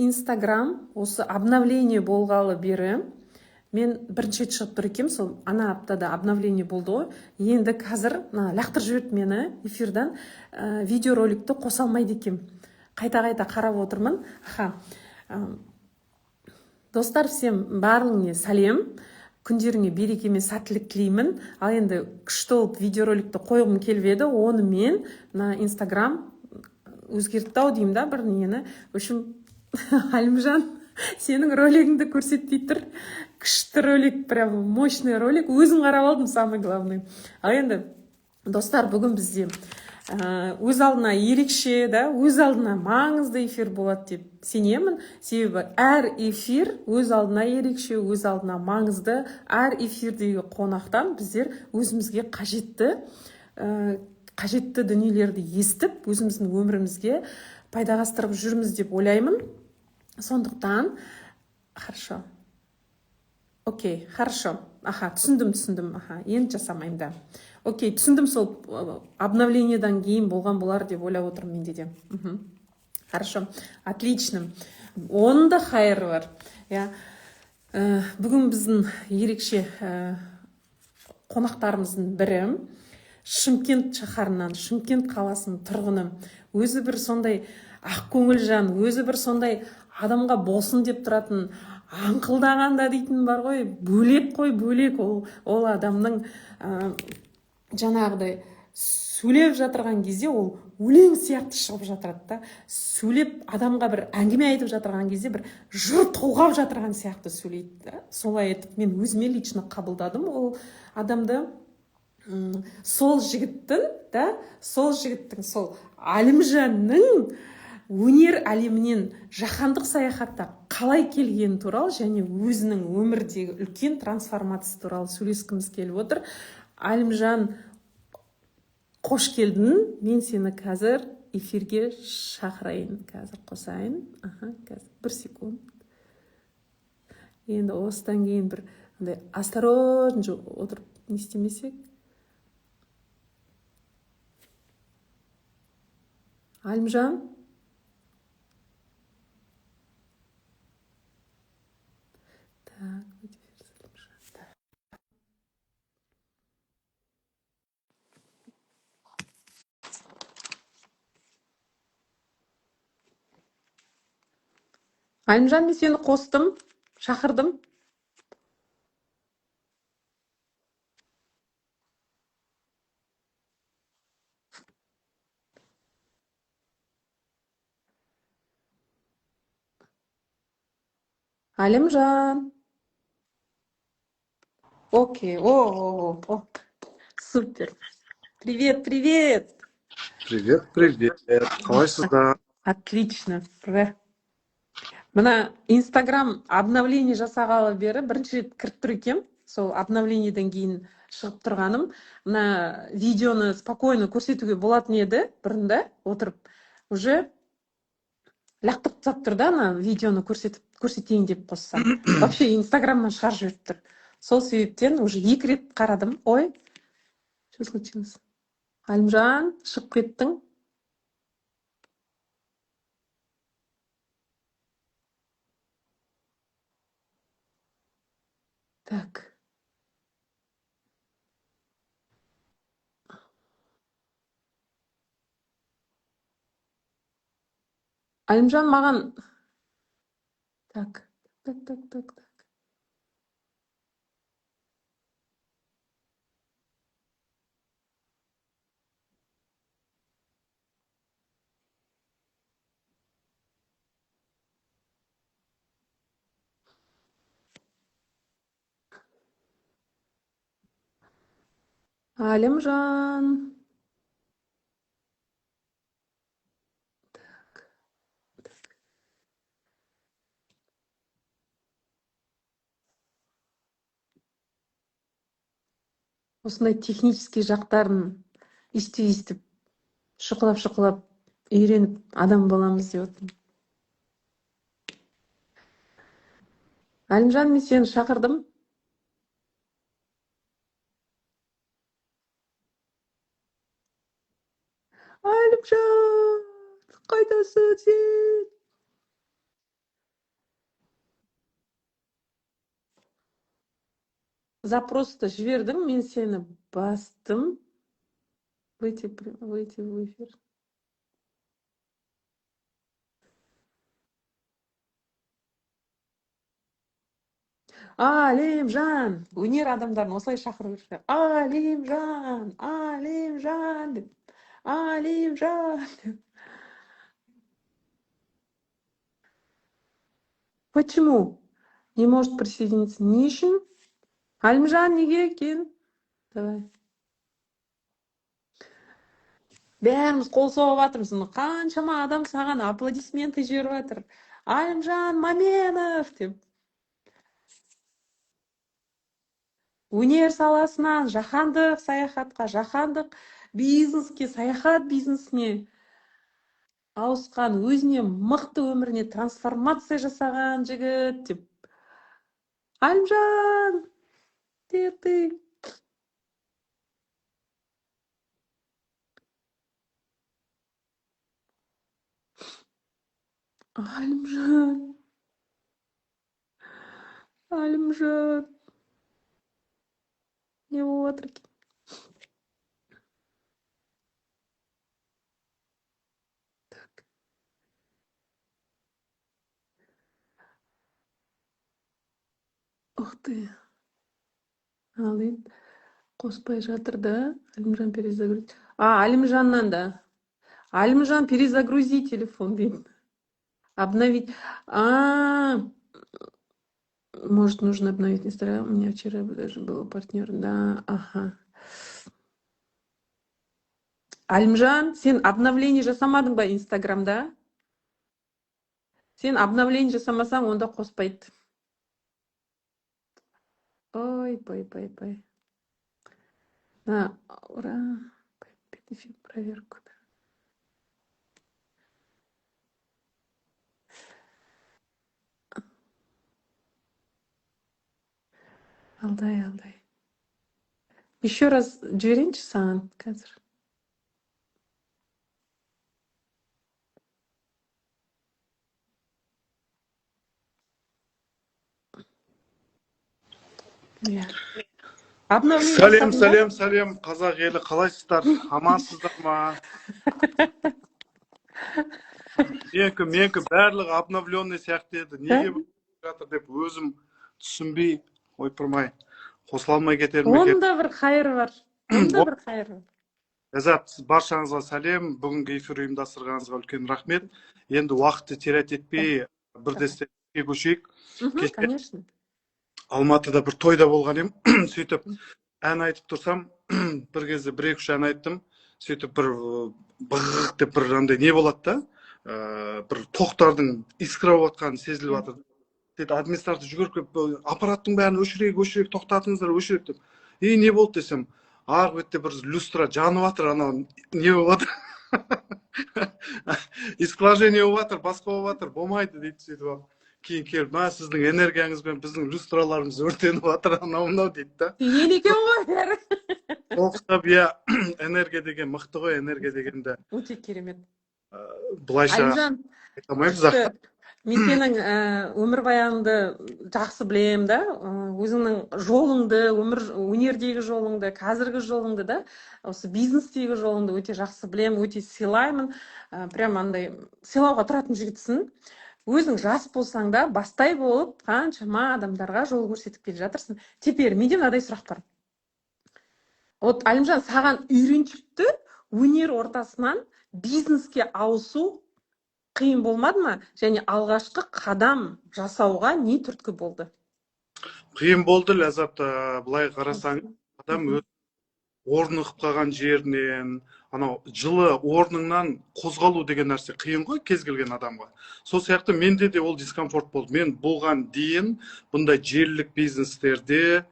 Instagram осы обновление болғалы бері мен бірінші рет шығып тұр екем, сол ана аптада обновление болды ғой. Енді қазір лақтырып жіберді мені эфирдан, видеороликті қоса алмайды екем. Қайта қарап отырмын. Достар, всем барлығыңе сәлем. Күндеріңе береке мен сәттілік тілеймін. Ал енді күшті болып видеороликті қойғым келіп еді, оны мен Instagram өзгертті-ау деймін да бір нені. В общем, Әлімжан, сенің ролигіңді көрсетпей тұр. Күшті ролик, прям мощный ролик. Өзім қарап алдым, самый главный. Ал енді, достар, бүгін бізде өз алдына ерекше, өз алдына маңызды эфир болады деп сенемін. Себебі әр эфир өз алдына ерекше, өз алдына маңызды. Әр эфирдегі қонақтан біздер өзімізге қажетті дүниелерді естіп, өзіміздің өмірімізге пайдаластырып жүрміз деп ойлаймын. Сондықтан, хорошо. Окей, хорошо. Түсіндім. Енді жасамайым да. Окей, түсіндім, сол обновлениедан кейін болған болар деп ойлап отырмын менде де. Хорошо, отлично. Оның да хайыры бар. Бүгін біздің ерекше қонақтарымыздың бірі Шымкент шаһарынан, Шымкент қаласының тұрғыны. Өзі бір сондай ақкөңіл жан, өзі бір сондай адамға болсын деп тұратын, аңқылдағанда дейтін бар ғой, бөлек. Ол адамның жаңағыдай сөйлеп жатырған кезде ол өлең сияқты шығып жатырады да. Сөйлеп адамға бір әңгіме айтып жатырған кезде бір жыр толғап жатырған сияқты сөйлейді да. Солай етіп мен өзіме лично қабылдадым ол адамды. Сол жігіттің, сол Әлімжанның өнер әлемінен жаһандық саяхатта қалай келгені туралы және өзінің өмірдегі үлкен трансформация туралы сөйлескіміз келіп отыр. Әлімжан, қош келдің. Мен сені қазір эфирге шақырайын. Қазір қосайын. Қазір 1 секунд. Енді осыдан кейін бір осторожно отырып не істемесек. Әлімжан? Әлімжан, мен сені қостым, шақырдым. Әлімжан. Окей, супер. Привет. Привет. Қалайсыздар? Отлично. Мына Instagram обновление жасағалы бері бірінші рет кіріп тұр екем. Сол обновлениеден кейін шығып тұрғаным. Мына видеоны спокойно көрсетуге болатын еді бұрында отырып. Уже лақтырып тастап тұр да, ана видеоны көрсетейін деп қоссам. Вообще Instagram'нан шығарып жіберіп тұр. Сол себептен уже 2 рет қарадым. Ой, что случилось? Әлімжан, шығып кеттің. Так. Әлімжан маған... Так. Әлімжан. Осындай технический жақтарын естіп, шұқылап үйреніп адам боламыз деп отырмын. Әлімжан, мен сені шақырдым. Әлімжан, қайдасың сен? запросты жібердің, мен сені бастым. Выйти в эфир. Алимжан! Өнер адамдарын осылай шақыру керек. Алимжан! Алимжан! деп. Алимжан! деп. Почему не может присоединиться? Не үшін? Алимжан неге екен? Давай. Бәріміз қол соғып жатырмыз. Қаншама адам саған аплодисменты жіберіп жатыр. Алимжан Маменов деп. Өнер саласынан жаһандық саяхатқа, жаһандық бизнеске, саяхат бизнесіне ауысқан, өзіне мықты өміріне трансформация жасаған жігіт деп. Алимжан! Ты. Алимжан! Алимжан! Не болып жатыр екен. Ух ты. Ал енді қоспай жатыр да. Алимжан перезагрузить. Алимжаннан да. Алимжан, перезагрузи телефон дейді. Обновить. Может, нужно обновить Инстаграм. У меня вчера даже был партнер. Да, ага. Алимжан, сен обновление жасамадың ба Инстаграмда? Сен обновление жасамасаң, онда қоспайды. Ой, пой. Да, ура. Проверку. Алдай. Еще раз жіберейінші саған қазір. Сәлем, қазақ елі, қалайсыздар? Амансыздар ма? Менікі барлығы обновленный сияқты еді. Неге жатыр деп өзім түсінбей, ойпырмай, қосыла алмай кетерім екен. Онда бір қайыры бар. Ләззат, баршаңызға сәлем. Бүгінгі эфир ұйымдастырғаныңызға үлкен рахмет. Енді уақытты терет етпей, бірдесте көшейік. Конечно. Алматыда бір тойда болған ем. Сөйтіп ән айтып тұрсам, бір кезде 1-2 ән айттым. Сөйтіп бір бұғық деп бір андай не болады да, бір тоқтардың искрап отқаны сезіліп жатыр. Сөйтіп администратор жүгіріп келіп, аппараттың бәрін өшірейік, тоқтатыңыздар, өшірейік деп. Не болды десем, арғы бетте бір люстра жанып жатыр, анау не болып жатыр. Искажение болып жатыр, басқа болып жатыр, болмайды дейді сөйтіп. Кейін келіп, сіздің энергияңызбен біздің люстраларымыз өртеніп жатыр, анау дейді да. Сен екен ғой бәрі. Оқытап, энергия деген мықты ғой, энергия дегенді. Өте керемет. Бұлайша айтамаймыз ақ. Мен сенің өмірбаяныңды жақсы білем да, өзіңнің жолыңды, өнердегі жолыңды, қазіргі жолыңды да, осы бизнестегі жолыңды өте жақсы білем, өте сыйлаймын. Прям андай сыйлауға тұратын жігітсің. Өзің жас болсаң да, бастай болып, қаншама адамдарға жол көрсетіп келе жатырсың. Теперь менде мынадай сұрақ бар. Вот Алимжан, саған үйреншікті өнер ортасынан бизнеске ауысу қиын болмады ма? Және алғашқы қадам жасауға не түрткі болды? Қиын болды, Ләззат, былай қарасаң, адам өз орнығып қалған жерінен, анау жылы орныңнан қозғалу деген нәрсе қиын ғой кез келген адамға. Сол сияқты менде де ол дискомфорт болды. Мен болған дейін бұндай желілік бизнестерде,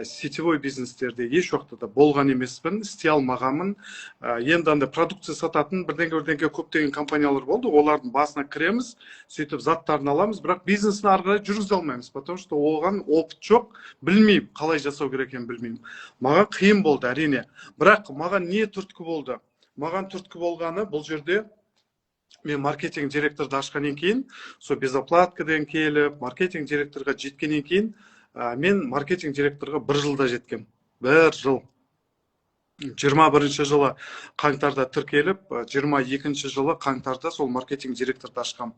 сетевой бизнестерде еш уақытта да болған емеспін, істей алмағанмын. Енді андай продукция сататын бірдеңе көптеген компаниялар болды. Олардың басына кіреміз, сөйтіп заттарын аламыз, бірақ бизнесін ары қарай жүргізе алмаймыз, потому что оған опыт жоқ, білмеймін, қалай жасау керек екенін білмеймін. Маған қиын болды, әрине. Бірақ маған не түрткі болды? Маған түрткі болғаны бұл жерде мен маркетинг директорды ашқаннан кейін, сол безоплаткадан келіп, маркетинг директорға жеткеннен кейін, мен маркетинг директорға 1 жылда жеткем. 1 жыл. 21 жылы қаңтарда тіркеліп, 22 жылы қаңтарда сол маркетинг директорды ашқам.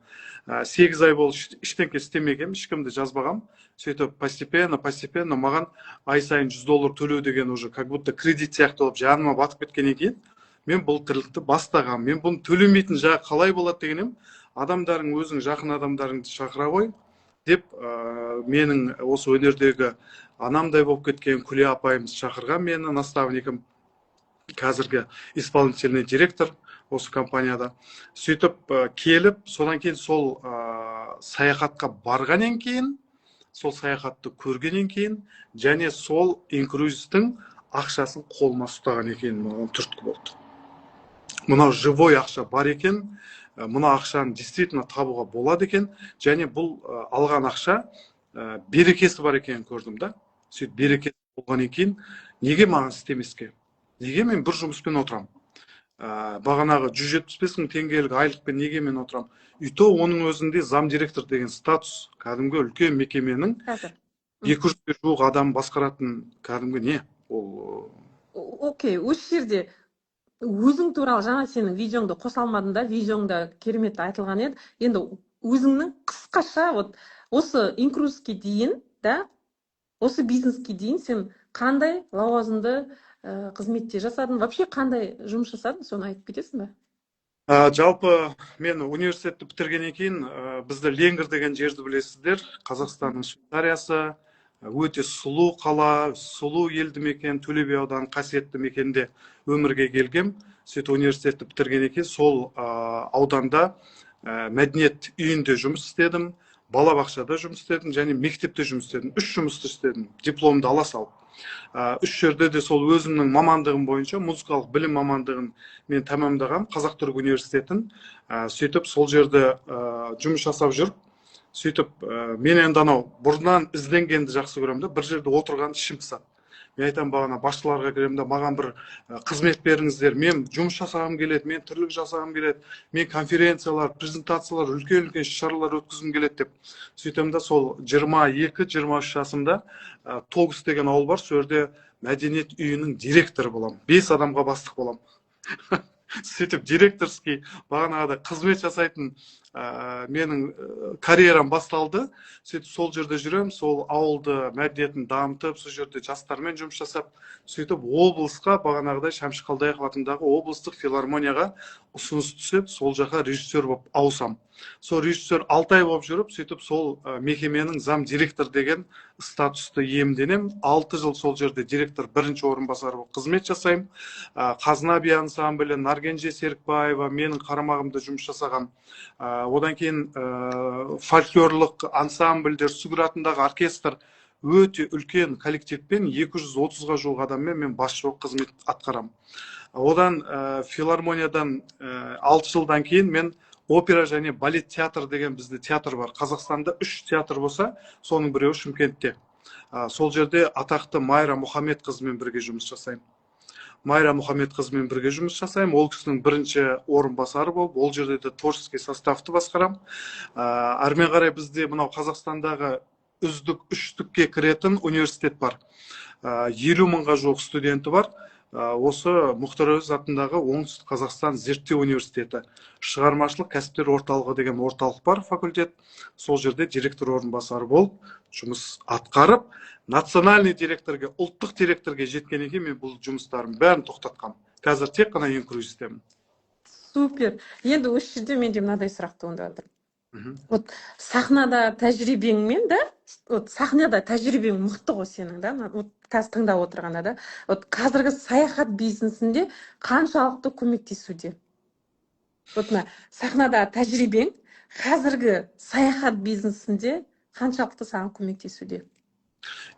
8 ай болды ештеңке істемегем, ешкімді жазбағам. Сөйтіп постепенно маған ай сайын $100 төлеу деген уже как будто кредит сияқты болып жаныма батып кеткеннен кейін, мен бұл тірлікті бастағам. Мен бұны төлемейтін жағы қалай болады дегенім, адамдарың, өзің жақын адамдарыңды шақыра қой деп, менің осы өнердегі анамдай болып кеткен Күле апайымыз шақырған мені, наставникім, қазіргі исполнительный директор осы компанияда. Сөйтіп келіп, содан кейін сол саяхатқа барғаннан кейін, сол саяхатты көргеннен кейін, және сол инкрузистің ақшасын қолыма ұстағаннан кейін маған түрткі болды. Мынау живой ақша бар екен, мына ақшаны действительно табуға болады екен, және бұл алған ақша берекесі бар екенін көрдім да. Сөйтіп берекесі болғаннан кейін, неге маған істемеске? Неге мен бір жұмыспен отырам? Бағанағы 175 мың теңгелік айлықпен неге мен отырам? Үйто оның өзінде зам директор деген статус, кәдімгі үлкен мекеменің 200-ге жуық адам басқаратын кәдімгі не? Окей, осы жерде өзің туралы жаңа сенің видеоңды қоса алмадың да, видеоңда керемет айтылған еді. Енді өзіңнің қысқаша осы инкрузке дейін, да, осы бизнеске дейін сен қандай лауазымды қызметте жасадың, вообще қандай жұмыс жасадың, соны айтып кетесің бе? Жалпы мен университетті бітіргеннен кейін, бізді Ленгір деген жерді білесіздер, Қазақстанның Швейцариясы, өте сұлу қала, сұлу елді мекен, Төле би ауданы қасиетті мекенде өмірге келгем. Сөйтіп университетті бітіргеннен кейін сол ауданда мәдениет үйінде жұмыс істедім, балабақшада жұмыс істедім, және мектепте жұмыс істедім. 3 жұмысты істедім, дипломды ала салып. 3 жерде де сол өзімнің мамандығым бойынша, музыкалық білім мамандығын мен тәмамдағам, Қазақ-Түрік университетін. Сөйтіп сол жерде жұмыс жасап жүріп, сөйтіп мен енді анау бұрыннан ізденгенді жақсы көремін да, бір жерде отырған ішім пысады. Мен айтам, бағана басшыларға кіремін де, маған бір қызмет беріңіздер, мен жұмыс жасағым келеді, мен тірлік жасағым келеді, мен конференциялар, презентациялар, үлкен шаралар өткізгім келеді деп. Сөйтем да сол 22-23 жасымда Тогус деген ауыл бар, сол жерде мәдениет үйінің директоры боламын. 5 адамға бастық боламын. Сөйтіп директорский бағанағыда қызмет жасайтын менің карьерам басталды. Сөйтіп сол жерде жүрем, сол ауылды мәдениетін дамытып, сол жерде жастармен жұмыс жасап, сөйтіп облысқа, бағанағыдай Шәмші Қалдаяқов атындағы облыстық филармонияға ұсыныс түсіп, сол жаққа режиссер болып ауысам. Сол режиссер 6 ай болып жүріп, сөйтіп сол мекеменің зам директор деген статусты иемденем. 6 жыл сол жерде директор бірінші орынбасары болып қызмет жасаймын. Қазына би ансамблі, Наргенже Серікбаева менің қарамағымда жұмыс жасаған. Одан кейін фольклорлық ансамбльдер, Сүгір атындағы оркестр, өте үлкен коллективпен 230-ға жуық адаммен мен басшы болып қызмет атқарам. Одан филармониядан 6 жылдан кейін мен опера және балет театр деген бізде театр бар. Қазақстанда 3 театр болса, соның біреуі Шымкентте. Сол жерде атақты Майра Мұхамед қызымен бірге жұмыс жасаймын. Майра Мұхамед қызымен бірге жұмыс жасаймын. Ол кісінің бірінші орынбасары болып, ол жерде де творческий составты басқарам. Әрмен қарай бізде мынау Қазақстандағы үздік 3-тікке кіретін университет бар. 50 мыңға жуық студенті бар. Осы Мұхтар Әуезов атындағы Оңтүстік Қазақстан зерттеу университеті. Шығармашылық кәсіптер орталығы деген орталық бар, факультет. Сол жерде директор орынбасары болып, жұмыс атқарып, национальный директорге, ұлттық директорге жеткеннен кейін мен бұл жұмыстарым бәрін тоқтатқам. Қазір тек қана инкрузистемін. Супер. Енді осы жерде менде мынадай сұрақ туындап отыр. Сахнада тәжірибеңмен, да? Сахнада тәжірибең мықты ғой сенің, да? Қазір тыңдап отырғанда, да? Қазіргі саяхат бизнесінде қаншалықты көмектесуде? Сахнада тәжірибең қазіргі саяхат бизнесінде қаншалықты саған көмектесуде?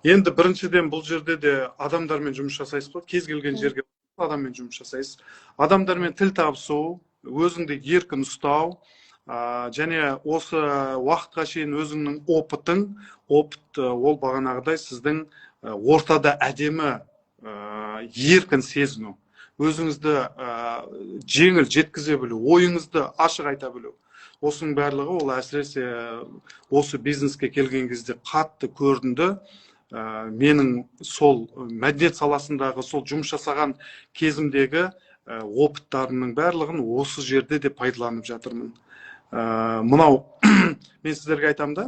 Енді біріншіден бұл жерде де адамдармен жұмыс жасайсыз ғой, кез келген жерге адаммен жұмыс жасайсыз. Адамдармен тіл табысу, өзіңді еркін ұстау, және осы уақытқа шейін өзіңнің опыт ол бағанағыдай сіздің ортада әдемі еркін сезіну. өзіңізді жеңіл жеткізе білу, ойыңызды ашық айта білу. Осының барлығы ол әсіресе осы бизнеске келген кезде қатты көрінді. Менің сол мәдениет саласындағы сол жұмыс жасаған кезімдегі опыттарымның барлығын осы жерде де пайдаланып жатырмын. Мынау мен сіздерге айтамын да,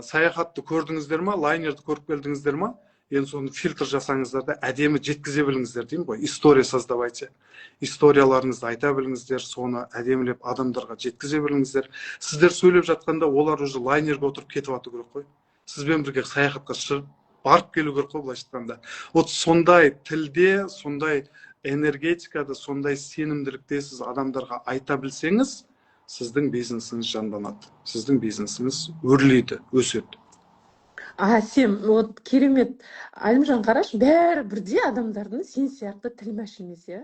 саяхатты көрдіңіздер ма, лайнерді көріп келдіңіздер ма? Енді соны фильтр жасаңыздар да әдемі жеткізе біліңіздер деймін ғой. История создавайте. Историяларыңызды айта біліңіздер, соны әдемілеп адамдарға жеткізе біліңіздер. Сіздер сөйлеп жатқанда олар уже лайнерге отырып кетіп жату керек қой. Сізбен бірге саяхатқа шығып барып келу керек қой, былайша айтқанда. Вот сондай тілде, сондай энергетикада, сондай сенімділікте сіз адамдарға айта білсеңіз, сіздің бизнесіңіз жанданады. Сіздің бизнесіңіз өрлейді, өседі. Сен, вот керемет. Әлімжан, қараш, бәрі бірде адамдардың сен сияқты тілмәш емес, иә?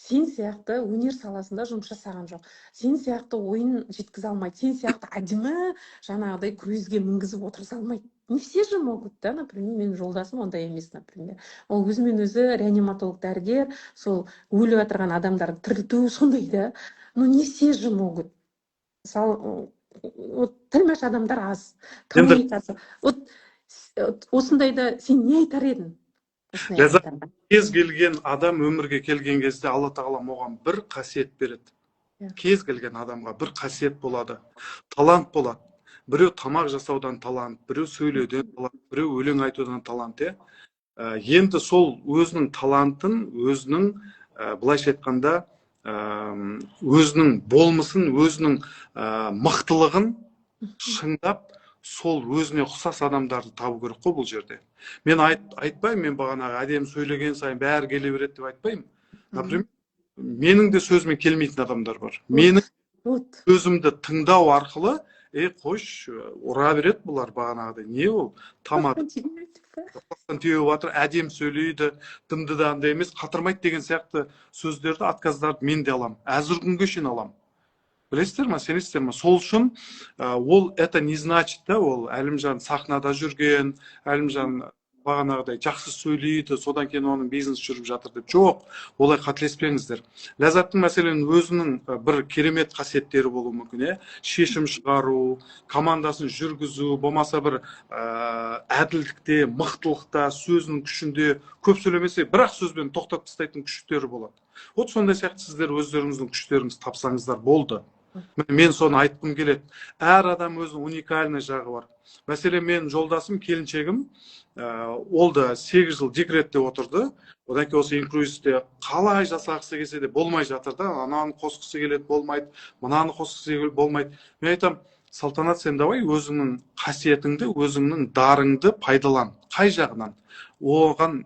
Сен сияқты өнер саласында жұмыс жасаған жоқ. Сен сияқты ойын жеткізе алмайды. Сен сияқты әдемі жаңағыдай круизге мінгізіп отырғыза алмайды. Не все же могут, да, например, менің жолдасым ондай емес, например. Ол өзімен өзі реаниматолог дәрігер, сол өліп отырған адамдарды тірілту, сондай, да. Но не все же могут. Мысалы, вот тілмәш адамдар аз, коммуникация. Вот осындайда сен не айтар едің? Кез келген адам өмірге келген кезде Алла тағалам оған бір қасиет береді. Кез келген адамға бір қасиет болады, талант болады. Біреу тамақ жасаудан талант, біреу сөйлеуден талант, біреу өлең айтудан талант. Енді сол өзінің талантын, өзінің былайша айтқанда өзінің болмысын, өзінің мықтылығын шыңдап, сол өзіне ұқсас адамдарды табу керек қой бұл жерде. Мен айтпаймын, мен бағанағы әдемі сөйлеген сайын бәрі келе береді деп айтпаймын. Например, менің де сөзіме келмейтін адамдар бар. Менің сөзімді тыңдау арқылы, қойш, ұра береді бұлар бағанағыдай. Не ол? Тамады. Теуіп жатыр, әдемі сөйлейді, дымдыданды емес, қатырмайды деген сияқты сөздерді, отказдарды мен де аламын. Әзір күнге шейін аламын. Білесіздер ма, сенесіздер ма? Сол үшін ол это не значит, да, ол Әлімжан сахнада жүрген, Әлімжан бағанағыдай жақсы сөйлейді, содан кейін оның бизнес жүріп жатыр деп. Жоқ, олай қателеспеңіздер. Ләззаттың мәселен өзінің бір керемет қасиеттері болуы мүмкін, шешім шығару, командасын жүргізу, болмаса бір әділдікте, мықтылықта, сөзінің күшінде, көп сөйлемесе, бірақ сөзбен тоқтап тастайтын күштері болады. Вот сондай сияқты сіздер өздеріңіздің күштеріңізді тапсаңыздар болды. Мен соны айтқым келеді. Әр адам өзінің уникальный жағы бар. Мәселен, мен жолдасым, келіншегім, ол да 8 жыл декретте отырды. Одан кейін осы инкрузисте қалай жасағысы келсе де болмай жатыр да, ананы қосқысы келеді, болмайды, мынаны қосқысы келеді, болмайды. Мен айтам, Салтанат, сен давай өзіңнің қасиетіңді, өзіңнің дарыңды пайдалан. Қай жағынан? Оған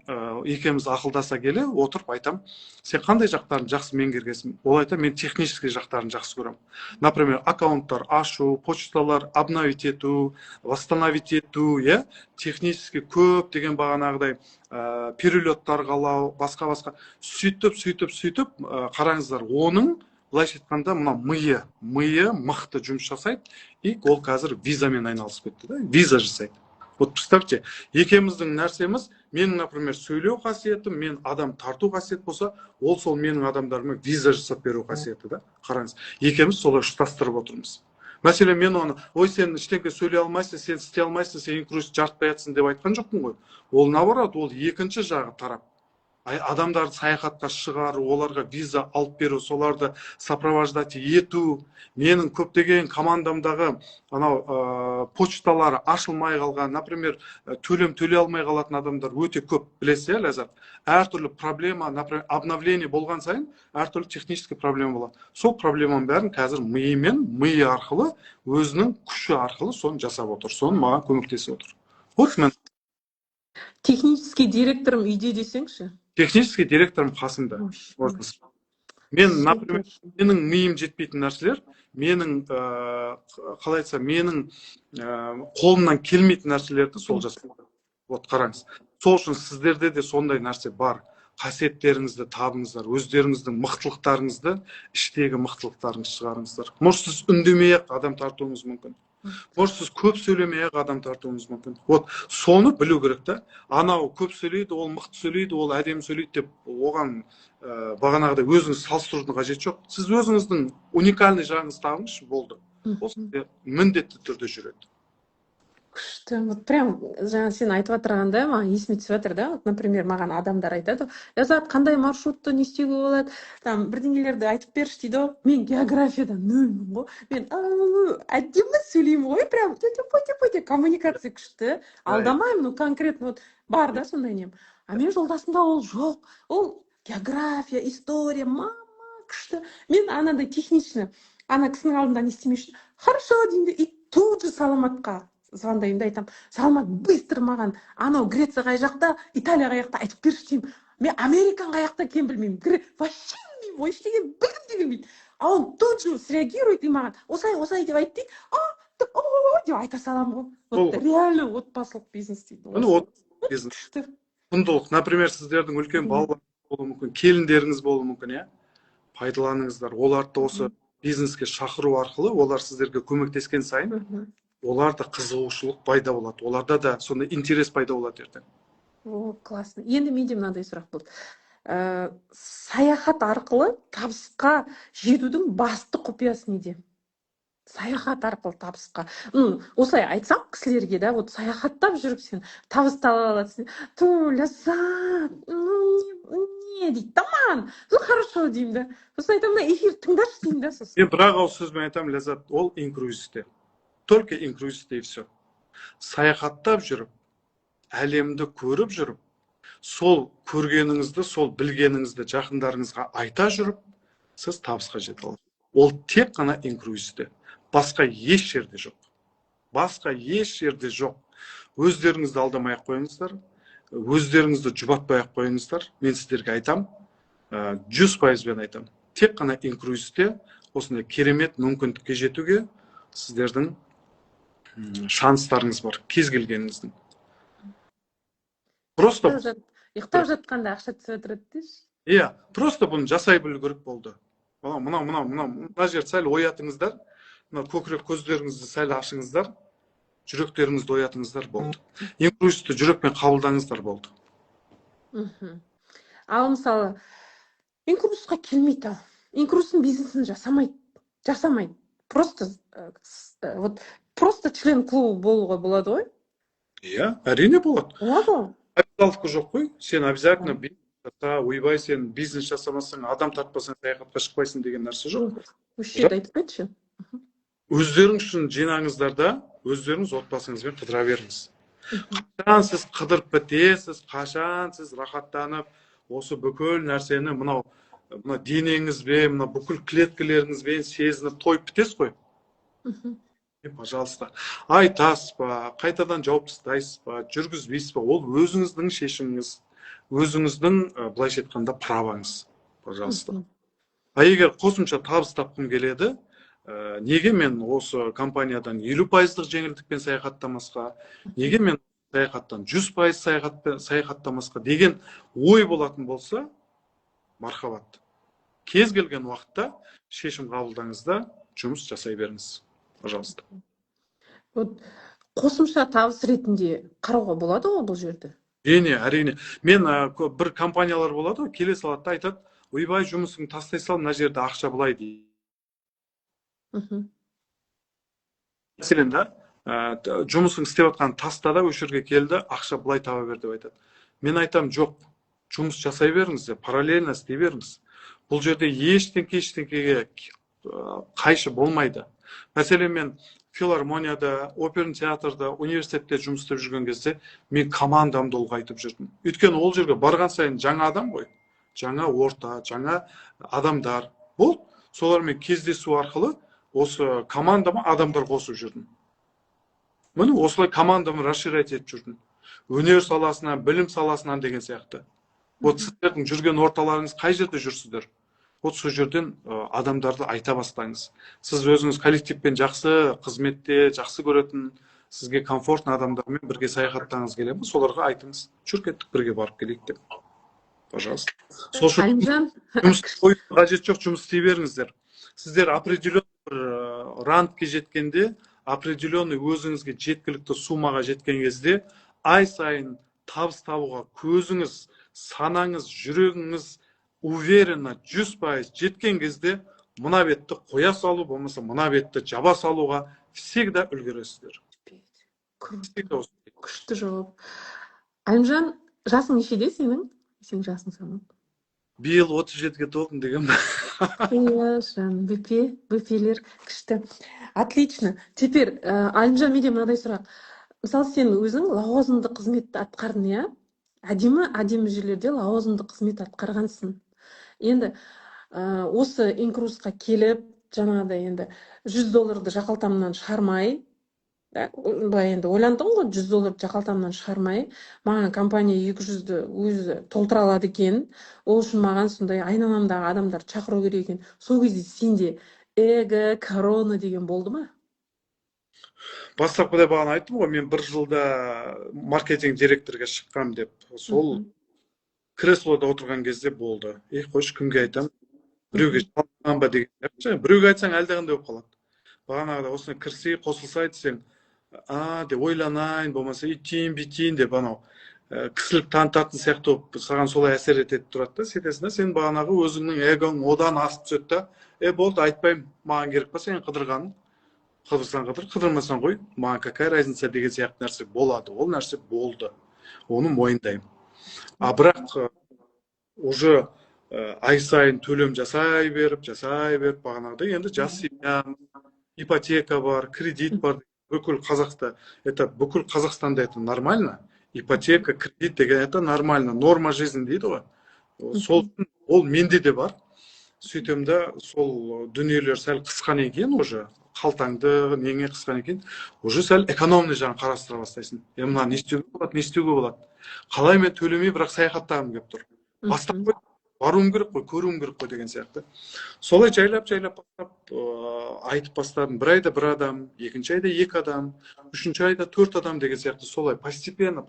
екеуміз ақылдаса келе отырып айтам, сен қандай жақтарын жақсы меңгергенсің? Ол айтам, мен технический жақтарын жақсы көрем. Например, аккаунттар ашу, почталар обновить ету, восстановить ету, технически көп деген бағанағыдай перелеттар қалау, басқа-басқа. Сөйтіп, қараңыздар, оның былайша айтқанда мына миы мықты жұмыс жасайды, и ол қазір визамен айналысып кетті, да? Виза жасайды. Вот представьте, екеуміздің нәрсеміз, менің, например, сөйлеу қасиетім, мен адам тарту қасиет болса, ол сол менің адамдарыма виза жасап беру қасиеті, да? Қараңыз, екеуміз солай ұштастырып отырмыз. Мәселен, мен оны, ой, сен ештеңе сөйлей алмайсың, сен істей алмайсың, сен инкрузис жарытпай жатсың деп айтқан жоқпын ғой. Ол наоборот, ол екінші жағы тарап. Адамдарды саяхатқа шығару, оларға виза алып беру, соларды сопровождать ету. Менің көптеген командамдағы почталары ашылмай қалған, например, төлей алмай қалатын адамдар өте көп, білесіз, Ләззат? Әртүрлі проблема, например, обновление болған сайын, әртүрлі технический проблема болады. Сол проблеманың бәрін қазір миы арқылы, өзінің күші арқылы соны жасап отыр, соны маған көмектесіп отыр. Вот мен технический директорым үйде десеңші? Технический директорым қасымда. Мен, например, менің миым жетпейтін нәрселер, менің, қалай айтсам, менің қолымнан келмейтін нәрселерді сол жасайды. Вот қараңыз. Сол үшін сіздерде де сондай нәрсе бар. Қасиеттеріңізді табыңыздар, өздеріңіздің мықтылықтарыңызды, іштегі мықтылықтарыңызды шығарыңыздар. Может, сіз үндемей-ақ адам тартуыңыз мүмкін. может сіз көп сөйлемей ақ адам тартуыңыз мүмкін. Вот соны білу керек та. Анау көп сөйлейді, ол мықты сөйлейді, ол әдемі сөйлейді деп оған бағанағыдай өзіңіз салыстырудың қажеті жоқ. Сіз өзіңіздің уникальный жағыңызды табыңызшы, болды. Ол сізде міндетті түрде жүреді. Күшті. Вот прям жаңа сен айтып отырғанда маған есіме түсіп жатыр да. Вот, например, маған адамдар айтады, Ляззат, қандай маршрутты не істеуге болады, там бірдеңелерді айтып берші дейді ғой. Мен географиядан нөлмін ғой. Мен әдемі сөйлеймін ғой, прям тете коммуникация күшті. Алдамаймын, ну конкретно вот бар да сондай нем. А мен жолдасымда ол жоқ. Ол география, история, мама күшті. Мен анандай технично, ана кісінің алдында не істемешін. Хорошо деймін и тут же Саламатқа звондаймын да айтамын, Саламат, быстро маған анау Греция қай жақта, Италия қай жақта айтып берші деймін. Мен Американ қай жақта екенін білмеймін. Вообще білмеймін, ештеңе білгім де келмейді. А он тут же среагирует и маған осылай деп айт дейді. Деп айта саламын ғой. Вот реально отбасылық бизнес дейді. Бизнес. Құндылық. Например, сіздердің үлкен балаларыңыз болуы мүмкін, келіндеріңіз болуы мүмкін, иә? Пайдаланыңыздар. Оларды осы бизнеске шақыру арқылы, олар сіздерге көмектескен сайын, оларда қызығушылық пайда болады. Оларда да сондай интерес пайда болады ертең. О, классно. Енді менде мынандай сұрақ болды. Саяхат арқылы табысқа жетудің басты құпиясы неде? Саяхат арқылы табысқа. Осылай айтсам кісілерге да, вот саяхаттап жүріп сен табыс таба аласың. Ляззат, не дейді да маған. Хорошо деймін да. Сосын айтамын да, эфир тыңдашы деймін да сосын. Мен бір ақ ауыз сөзбен айтамын, Ляззат, ол инкрузисте. Только инкрузисте и все. Саяхаттап жүріп, әлемді көріп жүріп, сол көргеніңізді, сол білгеніңізді жақындарыңызға айта жүріп, сіз табысқа жете аласыз. Ол тек қана инкрузисте. Басқа еш жерде жоқ. Басқа еш жерде жоқ. Өздеріңізді алдамай ақ қойыңыздар, өздеріңізді жұбатпай ақ қойыңыздар. Мен сіздерге айтам, 100%-бен айтам. Тек қана инкрузисте осындай керемет мүмкіндікке жетуге сіздердің шанстарыңыз бар, кез келгеніңіздің. Просто ұйықтап жатқанда ақша түсіп отырады деші. Иә, просто бұны жасай білу керек болды. Мына жерді сәл оятыңыздар, мына көкірек көздеріңізді сәл ашыңыздар, жүректеріңізді оятыңыздар болды. Инкрузисті жүрекпен қабылдаңыздар болды. Ал мысалы, инкрузисқа келмейді. Инкрузистің бизнесін жасамайды. Просто член клуба болуға болады ғой? Иә, әрине болады. Болады. Обязаловка жоқ қой. Сен обязательно бизнес жаса, ойбай, сен бизнес жасамасаң, адам тартпасаң, саяхатқа шықпайсың деген нәрсе жоқ. Вообще айтып кетші. Өздеріңіз үшін жинаңыздар да, өздеріңіз отбасыңызбен қыдыра беріңіз. Қашан сіз қыдырып бітесіз, қашан сіз рахаттанып, осы бүкіл нәрсені мына денеңізбен, мына бүкіл клеткалеріңізбен сезініп тойып бітесіз ғой. Пожалуйста, айтасыз ба, қайтадан жауып тастайсыз ба, жүргізбейсіз ба, ол өзіңіздің шешіміңіз, өзіңіздің былайша айтқанда праваңыз. Пожалуйста. А егер қосымша табыс тапқым келеді, неге мен осы компаниядан 50%-лық жеңілдікпен саяхаттамасқа, неге мен саяхаттан 100% саяхаттамасқа деген ой болатын болса, мархабат. Кез келген уақытта шешім қабылдаңызда жұмыс жасай беріңіз. Пожалуйста. Қосымша табыс ретінде қарауға болады ғой бұл жерді? Әрине. Мен бір компаниялар болады ғой, келе салады да айтады, ойбай, жұмысың тастай сал, мына жерде ақша былай дейді. Мәселен да, жұмысың істеп жатқан таста да осы жерге келді, ақша былай таба бер деп айтады. Мен айтам, жоқ, жұмыс жасай беріңіз, параллельно істей беріңіз. Бұл жерде ештеңеге қайшы болмайды. Мәселен, мен филармонияда, оперный театрда, университетте жұмыс істеп жүрген кезде мен командамды ұлғайтып жүрдім. Өйткені ол жерге барған сайын жаңа адам ғой, жаңа орта, жаңа адамдар. Бұл солармен кездесу арқылы осы командама адамдар қосып жүрдім. Міне осылай командамды расширять етіп жүрдім. Өнер саласынан, білім саласынан деген сияқты. Вот сіздердің жүрген орталарыңыз қай жерде жүрсіздер? Вот сол жерден адамдарды айта бастаңыз. Сіз өзіңіз коллективпен жақсы қызметте, жақсы көретін, сізге комфортный адамдармен бірге саяхаттаңыз келе ме? Соларға айтыңыз. Жүр кеттік бірге барып келейік деп. Пожалуйста. Сол үшін жұмыс қажет жоқ, жұмыс істей беріңіздер. Сіздер определенный бір рангке жеткенде, определенный өзіңізге жеткілікті суммаға жеткен кезде ай сайын табыс табуға көзіңіз, санаңыз, жүрегіңіз уверенно 100% жеткен кезде мына бетті қоя салу, болмаса мына бетті жаба салуға всегда үлгересіздер. Күшті жауап. Әлімжан, жасың нешеде сенің? Сенің жасың сенің? Биыл 37-ге толдым деген ба? Иә, жан, бөпелер күшті. Отлично. Теперь, Әлімжан, менде мынадай сұрақ. Мысалы, сен өзің лауазымды қызметті атқардың, иә? Әдемі жерлерде лауазымды қызмет атқарғансың. Енді осы инкрузқа келіп, жаңағыдай енді $100 жақалтамнан шығармай, былай енді ойландың ғой, $100 жақалтамнан шығармай, маған компания 200-ді өзі толтыра алады екен, ол үшін маған сондай айналамдағы адамдар шақыру керек екен. Сол кезде сенде эго, корона деген болды ма? Бастапқыда бағана айттым ғой, мен 1 жылда маркетинг директорға шыққам деп. Сол креслода отырған кезде болды. Қойшы, кімге айтам? Біреуге жалған ба деген. Біреуге айтсаң әлдеқандай болып қалады. Бағанағыда осыны кірсе, қосылса айтсаң, деп ойланайын, болмаса үйтейін деп анау кісілік танытатын сияқты болып саған солай әсер етеді тұрады да, сетесінде сен бағанағы өзіңнің эгоң одан асып түседі да, болды, айтпаймын, маған керек па, сен қыдырғаның, қыдырсаң қыдыр, қыдырмасаң қой, маған какая разница деген сияқты нәрсе болады. Ол нәрсе болды, оны мойындаймын. Бірақ уже ай сайын төлем жасай беріп бағанағыдай енді жас семья, ипотека бар, кредит бар. Бүкіл Қазақстанда это нормально. Ипотека, кредит деген это нормально. Норма жизни дейді ғой. Ол менде де бар. Сөйтемді сол дүниелер сәл қысқан екен уже. Қалтаңды, неңе қысқан екен. Уже сәл экономный жағын қарастыра бастайсың. Мына не істеуге болады. Қалай мен төлемей, бірақ саяхаттағым келіп тұр. Бастап қой. Баруым керек қой, көруім керек қой деген сияқты. Солай жайлап бастап, айтып бастадым. 1 айда 1 адам, 2 айда 2 адам, 3 айда 4 адам деген сияқты. Солай постепенно.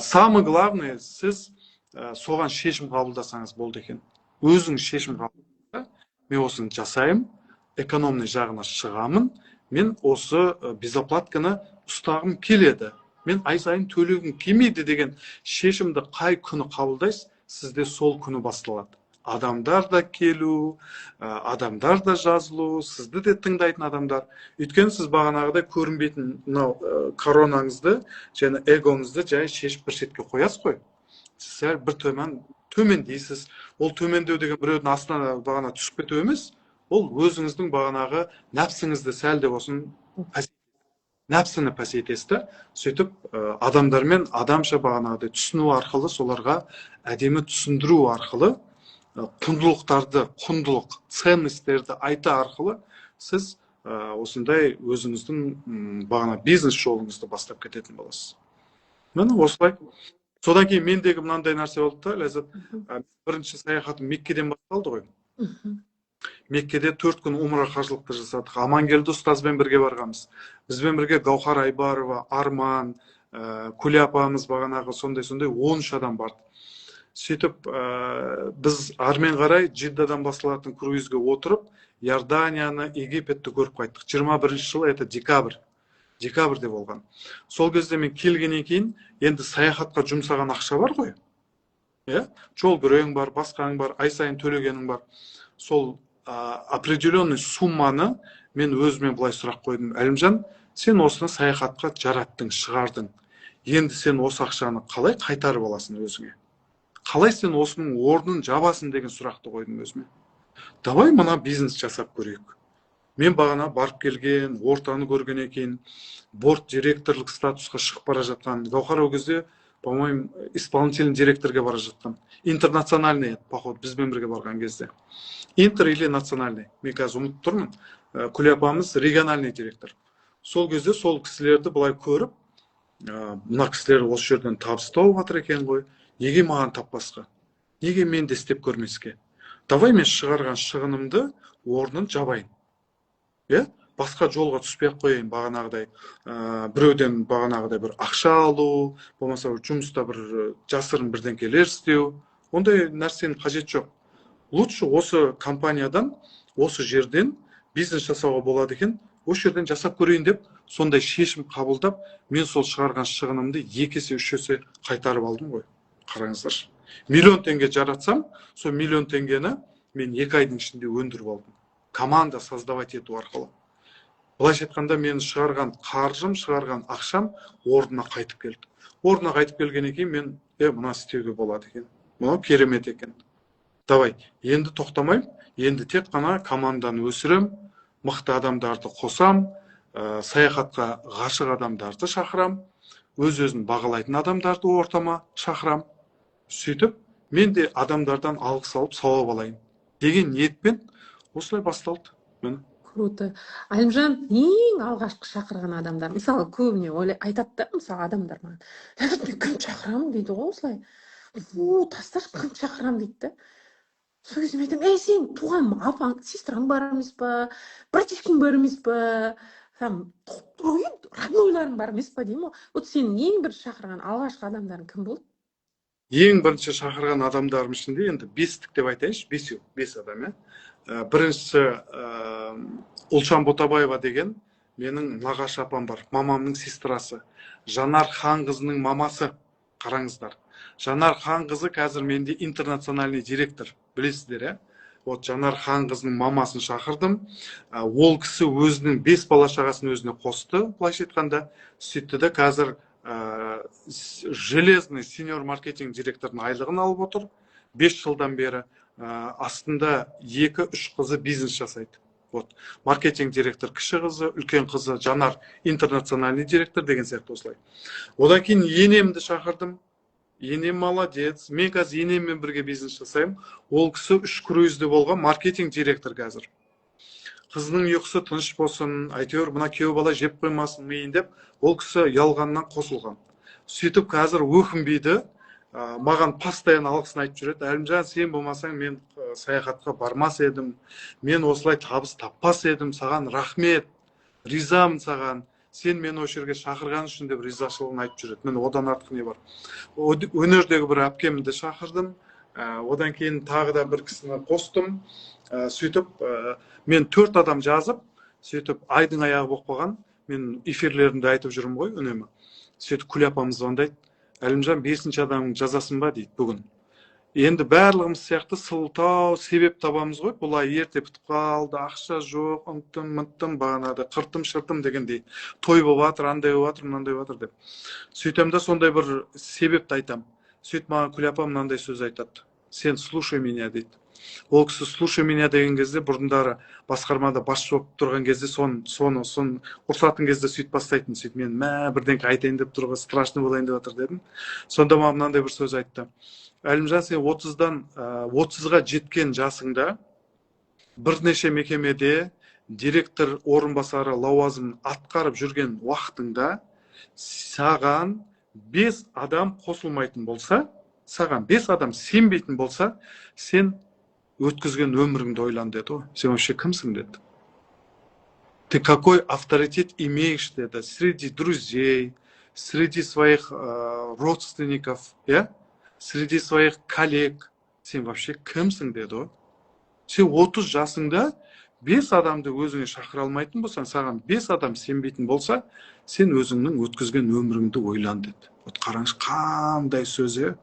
Самый главный, сіз соған шешім қабылдасаңыз болды екен. Өзің шешім қабылдаса, мен осыны жасаймын, экономный жағына шығамын, мен осы безоплатканы ұстағым келеді. Мен ай сайын төлегім келмейді деген шешімді қай күні қабылдайсыз, сізде сол күні басталады. Адамдар да келу, адамдар да жазылу, сізді де тыңдайтын адамдар. Өйткені сіз бағанағыдай көрінбейтін коронаңызды, және эгоңызды жай шешіп бір шетке қоясыз қой. Сіз бір төмендейсіз. Ол төмендеу деген біреудің астына бағана түсіп кету емес. Ол өзіңіздің бағанағы нәпсіңізді сәл де болсын нәпсіні пәсетесті, сөйтіп адамдармен адамша бағанағыдай түсіну арқылы, соларға әдемі түсіндіру арқылы, құндылық, ценностерді айта арқылы, сіз осындай өзіңіздің бағана бизнес жолыңызды бастап кететін боласыз. Міне осылай. Содан кейін мендегі мынандай нәрсе болды да, Ләззат, бірінші саяхатым Меккеден басталды ғой. Меккеде 4 күн умра қажылықты жасадық. Амангелді ұстазбен бірге барғанбыз. Бізбен бірге Гаухар Айбарова, Арман, Күле апамыз бағанағы сондай 13 адам барды. Сөйтіп, біз армен қарай Джиддадан басталатын круизге отырып, Иорданияны, Египетті көріп қайттық. 21 жылы, это декабрьде болған. Сол кезде мен келгеннен кейін, енді саяхатқа жұмсаған ақша бар ғой. Жол күрең бар, басқаң бар, ай сайын төлегенің бар. Сол определенный сумманы мен өзіме былай сұрақ қойдым. Әлімжан, сен осыны саяхатқа жараттың, шығардың. Енді сен осы ақшаны қалай қайтарып аласың өзіңе? Қалай сен осының орнын жабасың деген сұрақты қойдым өзіме. Давай мына бизнес жасап көрейік. Мен бағана барып келген, ортаны көрген екен, борт директорлық статусқа шығып бара жатқан. Гаухар ол кезде, по-моему, исполнительный директорға бара жатқан. Интернациональный, походу, бізбен бірге барған кезде. Интер или национальный. Мен қазір ұмытып тұрмын. Күле апамыз региональный директор. Сол кезде сол кісілерді былай көріп, мына кісілер осы жерден табыс тауып жатыр екен ғой. Неге маған таппасқа? Неге мен де істеп көрмеске? Давай мен шығарған шығынымды орнын жабайын. Басқа жолға түспей қойайын, бағанағыдай, біреуден бағанағыдай бір ақша алу, болмаса жұмыста бір жасырын бірден келер істеу. Ондай нәрсенің қажет жоқ. Лучше осы компаниядан, осы жерден бизнес жасауға болады екен, осы жерден жасап көрейін деп сондай шешім қабылдап, мен сол шығарған шығынымды 2 есе 3 есе қайтарып алдым ғой. Қараңыздаршы. Миллион теңге жаратсам, сол миллион теңгені мен 2 айдың ішінде өндіріп алдым. Команда создавать ету арқылы. Былайша айтқанда мен шығарған қаржым, шығарған ақшам орнына қайтып келді. Орнына қайтып келгеннен кейін мен мына істеуге болады екен. Мынау керемет екен. Давай, енді тоқтамайым, енді тек қана команданы өсірем, мықты адамдарды қосам, саяхатқа ғашық адамдарды шақырам, өз-өзін бағалайтын адамдарды ортама шақырам. Сөйтіп, мен де адамдардан алғыс алып сауап алайын деген ниетпен осылай басталды. Міне. Круто. Әлімжан ең алғашқы шақырған адамдар, мысалы көбіне айтады да, мысалы адамдар маған, мен кім шақырамын дейді ғой осылай. Тасташы, кім шақырамын дейді да. Сол кезде мен айтамын, сен туған апаң, сестраң бар емес па, братишкаң бар емес па, там роднойларың бар емес па деймін ғой. Вот сенің ең бір шақырған алғашқы адамдарың кім болды? Ең бірінші шақырған адамдарым ішінде енді 5-тік деп айтайыншы, 5 адам. Біріншісі Ұлшан Ботабаева деген менің нағашы апам бар, мамамның сестрасы. Жанар Ханқызының мамасы, қараңыздар. Жанар Ханқызы қазір менде интернациональный директор, білесіздер, Вот Жанар Ханқызының мамасын шақырдым. Ол кісі өзінің 5 бала шағасын өзіне қосты, былайша айтқанда. Сөйтті де қазір железный сеньор маркетинг директорының айлығын алып отыр. 5 жылдан бері астында 2-3 қызы бизнес жасайды. Вот. Маркетинг директор кіші қызы, үлкен қызы Жанар интернациональный директор деген сияқты осылай. Одан кейін енемді шақырдым. Енем молодец. Мен қазір енеммен бірге бизнес жасаймын. Ол кісі 3 круизде болған маркетинг директор қазір. Қызының ұйқысы тыныш болсын, әйтеуір мына күйеу бала жеп қоймасын мейін деп, ол кісі ұялғаннан қосылған. Сөйтіп қазір өкінбейді, маған постоянно алғысын айтып жүреді. Әлімжан, сен болмасаң мен саяхатқа бармас едім, мен осылай табыс таппас едім, саған рахмет, ризамын саған, сен мені осы жерге шақырған үшін деп ризашылығын айтып жүреді. Мен одан артық не бар. Өнердегі бір әпкемді шақырдым, одан кейін тағы да бір кісіні қостым. Сөйтіп мен 4 адам жазып, сөйтіп айдың аяғы болып қалған, мен эфирлерімді айтып жүрмін ғой үнемі. Сөйтіп Күл апамыз звондайды, Әлімжан 5-ші адамың жазасын ба дейді бүгін. Енді барлығымыз сияқты сылтау себеп табамыз ғой, бұлай ерте бітіп қалды, ақша жоқ, ұмттым, бағанады, қыртым-шыртым дегендей, той болып жатыр, андай болып жатыр, мынандай болып жатыр деп. Сөйтем да сондай бір себепті айтам. Сөйтіп маған Күл апам мынандай сөз айтады. Сен слушай меня дейді. Ол кісі слушай меня деген кезде бұрындары басқармада басшы болып тұрған кезде соны ұрсатын кезде сөйтіп бастайтын. Сөйтіп мен бірдеңке айтайын деп тұрға, страшный болайын деп жатыр дедім. Сонда маған мынандай бір сөз айтты. Әлімжан, сен 30-ға жеткен жасыңда бірнеше мекемеде директор орынбасары лауазымын атқарып жүрген уақытыңда саған 5 адам қосылмайтын болса, саған 5 адам сенбейтін болса, сен өткізген өміріңді ойлан деді ғой. Сен вообще кімсің деді. Ты какой авторитет имеешь деді среди друзей, среди своих родственников, среди своих коллег. Сен вообще кімсің деді ғой. Сен 30 жасыңда 5 адамды өзіңе шақыра алмайтын болсаң, саған 5 адам сенбейтін болса, сен өзіңнің өткізген өміріңді ойлан деді. Вот қараңыз, қандай сөз,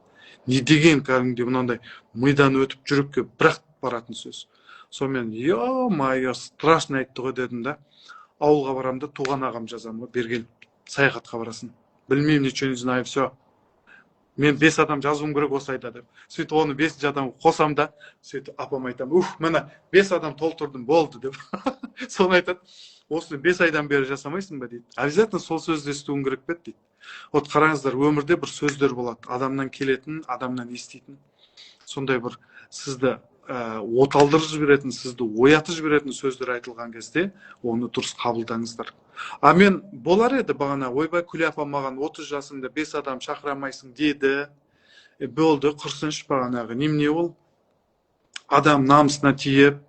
не деген кәдімгідей мынандай мидан өтіп жүрекке бірақ баратын сөз. Сонымен, ё-майо, страшно айтты ғой дедім да. Ауылға барамда туған ағам жазам ғой, берген саяхатқа барасын. Білмеймін, ничего не знаю, все. Мен 5 адам жазуым керек осылайда деп. Сөйтіп оны 5-ші адам қосам да, сөйтіп апам айтам, мына 5 адам толтырдым, болды деп. Соны айтады, осыны 5 айдан бері жасамайсың ба дейді. Обязательно сол сөзді естуің керек пе дейді. Вот қараңыздар, өмірде бір сөздер болады. Адамнан келетін, адамнан еститін. Сондай бір сізді оталдырып жіберетін, сізді оятып жіберетін сөздер айтылған кезде, оны дұрыс қабылдаңыздар. Мен болар еді бағана, ойбай Күл апам маған 30 жасыңда 5 адам шақырамайсың деді. Болды, құрсыншы бағанағы. Немене ол? Адам намысына тиіп,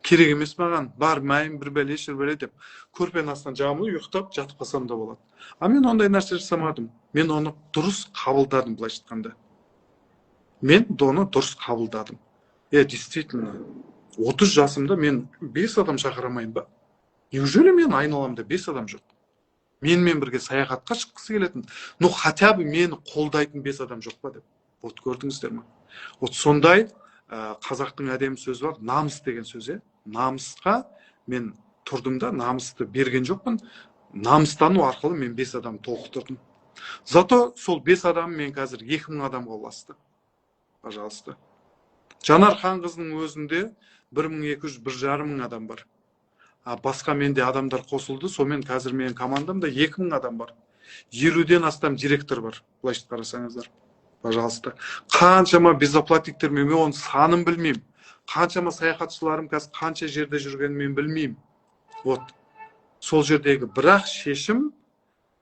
керек емес маған, бармайым, бір бәле деп. Көрпенің астынан жамылып, ұйықтап, жатып қалсам да болады. Мен ондай нәрсе жасамадым. Мен оны дұрыс қабылдадым, былайша айтқанда. Мен оны дұрыс қабылдадым. Действительно, 30 жасымда мен 5 адам шақырамайын ба? Неужели мен айналамда 5 адам жоқ? Менімен бірге саяхатқа шыққысы келетін, ну хотя бы мені қолдайтын 5 адам жоқ па деп. Вот көрдіңіздер ме? Вот сондай қазақтың әдемі сөзі бар, намыс деген сөз, намысқа мен тұрдым да, намысты берген жоқпын. Намыстану арқылы мен 5 адам толықтырдым. Зато сол 5 адам мен қазір 2000 адамға ұласты. Пожалуйста. Жанар Ханқызының өзінде 1200, 1,5 мың адам бар. Басқа менде адамдар қосылды, сонымен қазір менің командамда 2000 адам бар. 50-ден астам директор бар, былайша қарасаңыздар. Пожалуйста. Қаншама безоплатниктер, мен оның санын білмеймін. Қаншама саяхатшыларым қазір қанша жерде жүргенін мен білмеймін. Вот. Сол жердегі бірақ шешім,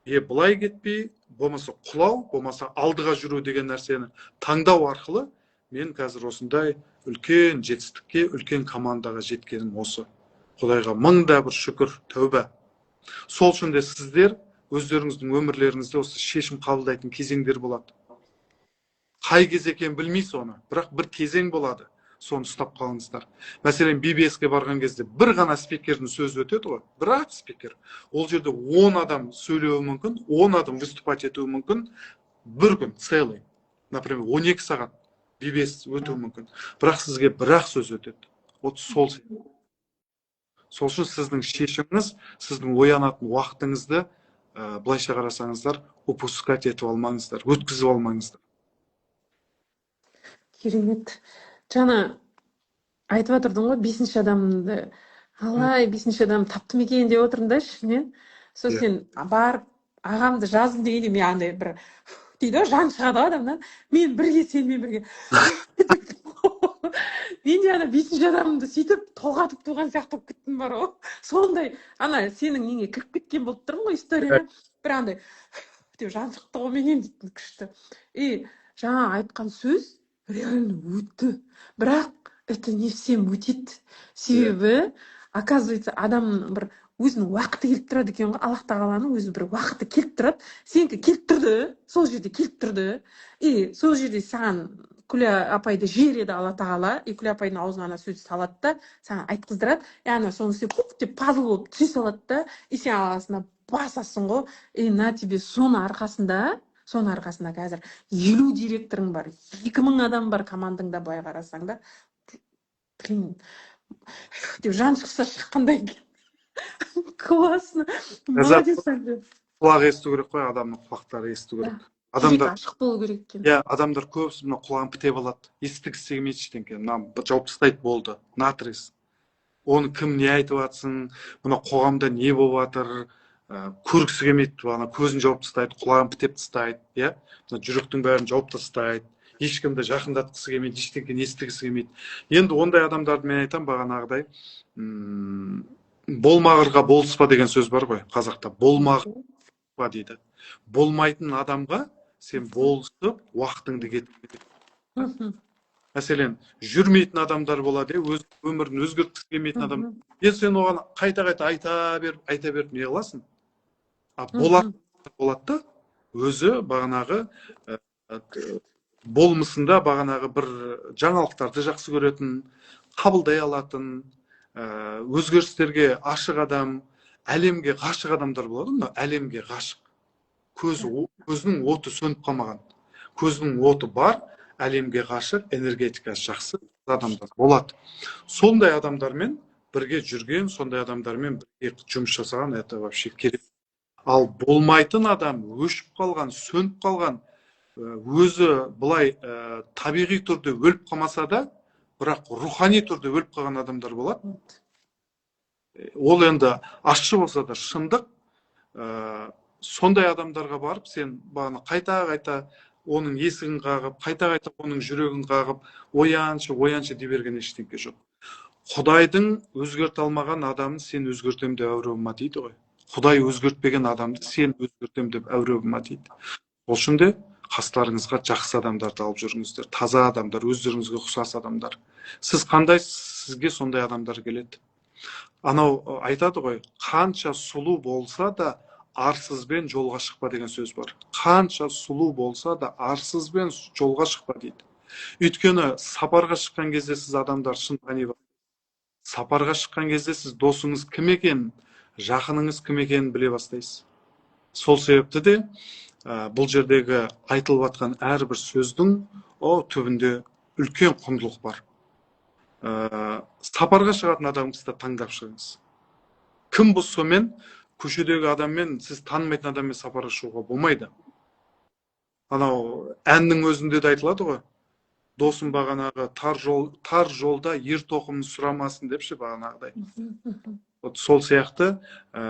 былай кетпей, болмаса құлау, болмаса алдыға жүру деген нәрсені таңдау арқылы мен қазір осындай үлкен жетістікке, үлкен командаға жеткенім осы. Құдайға мыңда бір шүкір, тәуба. Сол үшін де сіздер өздеріңіздің өмірлеріңізде осы шешім қабылдайтын кезеңдер болады. Қай кез екенін білмейсіз оны, бірақ бір кезең болады. Соны ұстап қалыңыздар. Мәселен, BBS-ке барған кезде бір ғана спикердің сөзі өтеді ғой, бірақ спикер. Ол жерде 10 адам сөйлеуі мүмкін, 10 адам выступать етуі мүмкін, бір күн, целый. Например, 12 сағат BBS өтуі мүмкін. Бірақ сізге бір-ақ сөз өтеді. Вот сол. Сол үшін сіздің шешіміңіз, сіздің оянатын уақытыңызды былайша қарасаңыздар, упускать етіп алмаңыздар, өткізіп алмаңыздар. Керемет. Жаңа айтып отырдың ғой, 5-ші адамды қалай 5-ші адам таптым екен деп отырмын да ішімнен. Сол сен барып ағамды жаздым дегенде мен андай бір дейді, жан шығады адамнан. Мен бірге, сенімен бірге. Мен де ана 5-ші адамды сөйтіп толғатып туған сияқты болып кеттім бар ғой. Сондай ана сенің неңе кіріп кеткен болып тұрмын ғой историяға. Бір андай деп жан шықты ғой менен дейтін күшті. Жаңа айтқан сөз реально өтті. Бірақ это не всем өтеді. Себебі, оказывается, адамның бір өзінің уақыты келіп тұрады екен ғой. Аллах тағаланың өзі бір уақыты келіп тұрады. Сенікі келіп тұрды, сол жерде келіп тұрды. Сол жерде саған Күлә апайды жер еді Алла тағала. Күлә апайдың аузына ана сөз салады да, саған айтқыздырады. Ана соны сен пук деп пазл болып түсе салады да, сен ағасына басасың ғой. На тебе соның арқасында қазір 50 директорың бар, 2000 адам бар командаңда, былай қарасаң да. Блин, деп жан шықса шыққандай екен. Классно. Молодец. Құлақ есту керек қой, адамның құлақтары есту керек. Адамдар ашық болу керек екен. Адамдар көбісі мына құлағын бітеп алады. Естігісі келмейді ештеңке. Мына жауып тастайды, болды. Натрис. Оны кім не айтып жатсың, мына қоғамда не болып жатыр, көргісі келмейді, ана көзін жауып тастайды, құлағын бітеп тастайды, мына жүректің бәрін жауып тастайды. Ешкімді жақындатқысы келмейді, ештеңені естігісі келмейді. Енді ондай адамдарды мен айтам, бағанағыдай, болмағырға болыспа деген сөз бар ғой қазақта. Болмағырға дейді. Болмайтын адамға сен болысып, уақытыңды кетірмейді. Мәселен, жүрмейтін адамдар болады, өз өмірін өзгерткісі келмейтін адам. Сен оған қайта-қайта айта беріп не қыласың? Болады да, өзі бағанағы болмысында бағанағы бір жаңалықтарды жақсы көретін, қабылдай алатын, өзгерістерге ашық адам, әлемге ғашық адамдар болады, но әлемге ғашық. Көзінің оты сөніп қалмаған. Көзінің оты бар, әлемге ғашық, энергетикасы жақсы адамдар болады. Сондай адамдармен бірге жүрген, сондай адамдармен бірге жұмыс жасаған, это вообще керек. Ал болмайтын адам, өшіп қалған, сөніп қалған, өзі былай табиғи түрде өліп қалмаса да, бірақ рухани түрде өліп қалған адамдар болады. Ол енді ащы болса да шындық. Сондай адамдарға барып, сен қайта-қайта оның есігін қағып, қайта-қайта оның жүрегін қағып, ояншы дей берген ештеңке жоқ. Құдайдың өзгерте алмаған адамын сен өзгертем деп әуреуіма дейді ғой. Құдай өзгертпеген адамды сен өзгертем деп әуреуіма дейді. Ол үшін де қастарыңызға жақсы адамдарды алып жүріңіздер, таза адамдар, өздеріңізге ұқсас адамдар. Сіз қандай, сізге сондай адамдар келеді. Анау айтады ғой, қанша сұлу болса да арсызбен жолға шықпа деген сөз бар. Қанша сұлу болса да арсызбен жолға шықпа дейді. Өйткені сапарға шыққан кезде сіз адамдар шындығын сапарға шыққан кезде сіз досыңыз кім екенін, жақыныңыз кім екенін біле бастайсыз. Сол себепті де бұл жердегі айтылып жатқан әрбір сөздің түбінде үлкен құндылық бар. Сапарға шығатын адамыңызды таңдап шығыңыз. Кім бұл сонымен? Көшедегі адаммен, сіз танымайтын адаммен сапарға шығуға болмайды. Анау әннің өзінде де айтылады ғой. Досым бағанағы тар жолда ер тоқымын сұрамасын депші бағанағыдай. Сол сияқты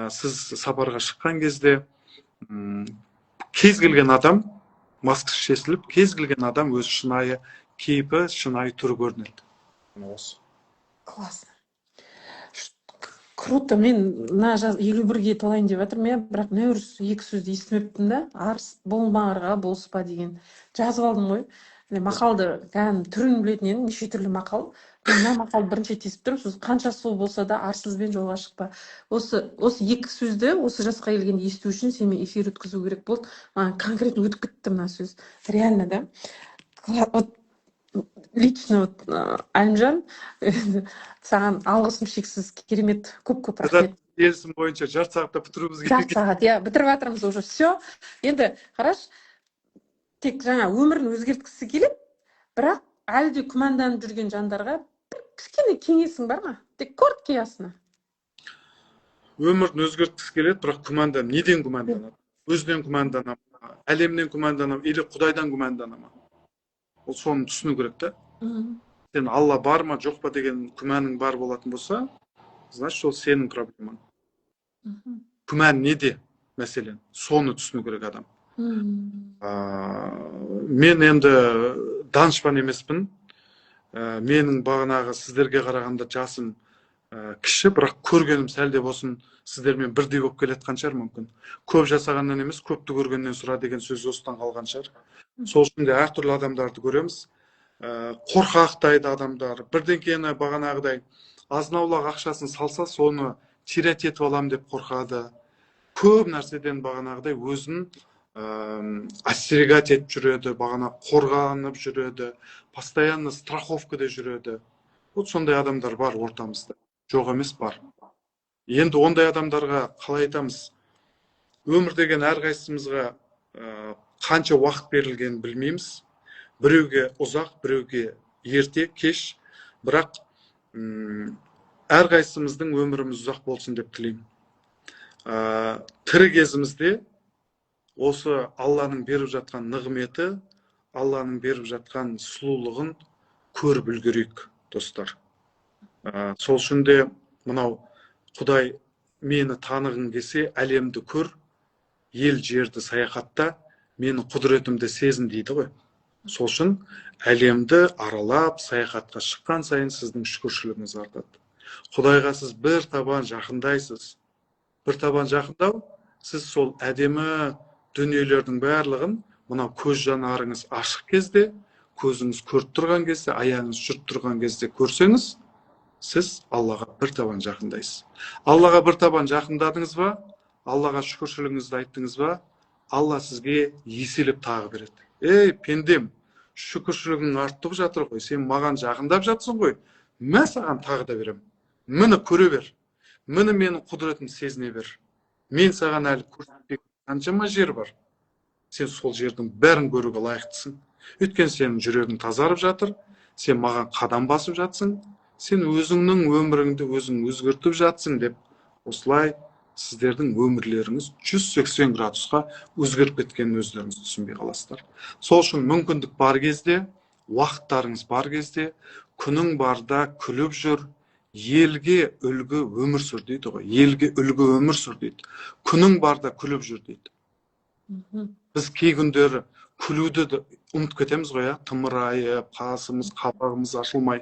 сіз сапарға шыққан кезде кез келген адам маскасы шешіліп, кез келген адам өз шынайы кейпі, шынайы түрі көрінеді. Осы. Классно. Круто. Мен мына 51-ге толайын деп жатырмын, иә, бірақ нөр екі сөзді естімеппін да. Арыс болмағырға болыспа деген жазып алдым ғой. Мақалды кәдімгі түрін білетін едім, неше түрлі мақал. Мына мақалды бірінші рет естіп тұрмын. Сосын қанша су болса да арсызбен жолға шықпа. Осы екі сөзді осы жасқа келгенде есту үшін сенімен эфир өткізу керек болды. Маған конкретно өтіп кетті мына сөз. Реально, да. Вот лично Әлімжан, саған алғысым шексіз, керемет, көп рахмет. Келісім бойынша жарты сағатта бітіруіміз керек. Жарты сағат, иә, бітіріп жатырмыз уже, все. Енді қараш, тек жаңа өмірін өзгерткісі келеді, бірақ әлі де күмәнданып жүрген жандарға кішкене кеңесің бар ма? Тек коротко ясно. Өмірін өзгерткісі келеді, бірақ күмәнданып, неден күмәнданады? Өзінен күмәнданады, әлемнен күмәнданады, или Құдайдан күмәнданады? Ол соны түсіну керек та. Сен Алла бар ма, жоқ па деген күмәнің бар болатын болса, значит, ол сенің проблемаң. Күмән неде, мәселен? Соны түсіну керек адам. Мен енді данышпан емеспін. Менің бағанағы сіздерге қарағанда жасым кіші, бірақ көргенім сәл де болсын сіздермен бірдей болып келетқан шығар мүмкін. Көп жасағаннан емес, көпті көргеннен сұра деген сөз осыдан қалған шығар. Сол үшін де әртүрлі адамдарды көреміз. Қорқақтайды адамдар, бірдеңкені бағанағыдай азнаулақ ақшасын салса, соны тирет етіп алам деп қорқады. Көп нәрседен бағанағыдай өзін остерегать етіп жүреді, бағана қорғанып жүреді, постоянно страховкада жүреді. Вот сондай адамдар бар ортамызда. Жоқ емес, бар. Енді ондай адамдарға қалай айтамыз? Өмір деген әрқайсымызға қанша уақыт берілгенін білмейміз. Біреуге ұзақ, біреуге ерте, кеш. Бірақ әрқайсымыздың өміріміз ұзақ болсын деп тілеймін. Тірі кезімізде осы Алланың беріп жатқан нығметі, Алланың беріп жатқан сұлулығын көріп үлгерейік, достар. Сол үшін де мынау Құдай мені танығың келсе, әлемді көр, ел жерді саяхатта, менің құдіретімді сезін дейді ғой. Сол үшін әлемді аралап, саяхатқа шыққан сайын сіздің шүкіршілігіңіз артады. Құдайға сіз бір табан жақындайсыз. Бір табан жақындау, сіз сол әдемі дүниелердің барлығын, мынау көз жанарыңыз ашық кезде, көзіңіз көріп тұрған кезде, аяғыңыз жүріп тұрған кезде көрсеңіз, сіз Аллаға бір табан жақындайсыз. Аллаға бір табан жақындадыңыз ба, Аллаға шүкіршілігіңізді айттыңыз ба, Алла сізге еселеп тағы береді. Ей, пендем, шүкіршілігің артып жатыр ғой, сен маған жақындап жатсың ғой, мен саған тағы да берем. Мені көре бер, мені менің құдіретім сезіне бер. Мен саған әлі көрсетпек қаншама жер бар. Сен сол жердің бәрін көруге лайықтысың. Өйткені сенің жүрегің тазарып жатыр, сен маған қадам басып жатсың, сен өзіңнің өміріңді өзің өзгертіп жатсың деп, осылай сіздердің өмірлеріңіз 180 градусқа өзгеріп кеткенін өздеріңіз түсінбей қаласыздар. Сол үшін мүмкіндік бар кезде, уақыттарыңыз бар кезде, күнің барда күліп жүр, елге үлгі өмір сүр дейді ғой. Елге үлгі өмір сүр дейді. Күнің барда күліп жүр дейді. Біз кей күндері күлуді ұмытып кетеміз ғой, тымырайып, қасымыз, қабағымыз ашылмай.